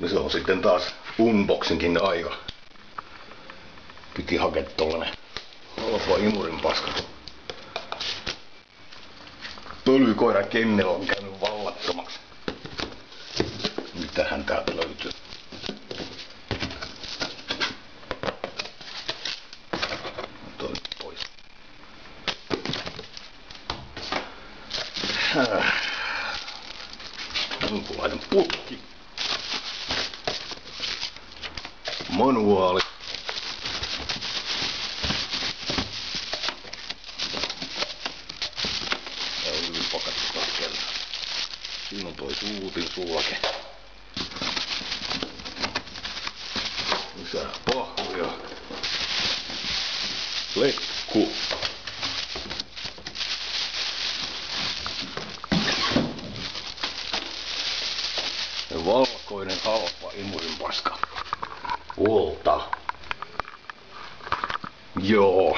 Ja se on sitten taas unboxingin aika. Piti hakea tollanen halpa imurin paska. Pölykoira kennel on käynyt vallattomaksi. Mitähän täältä löytyy? Toi pois. Jonkunlainen putki. Manuaali. Tää on hyvin pakattu katkella. Siinä on toi suutin sulake. Lisää pahvia. Lekku. Ja valkoinen halpa imurin paska. Kulta. Joo.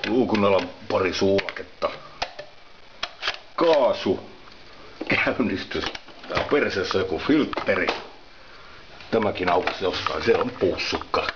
Luukun alla pari sulaketta. Kaasu. Käynnistys. Tää perseessä on joku filtteri. Tämäkin aukesi jostain. Se on pussukka.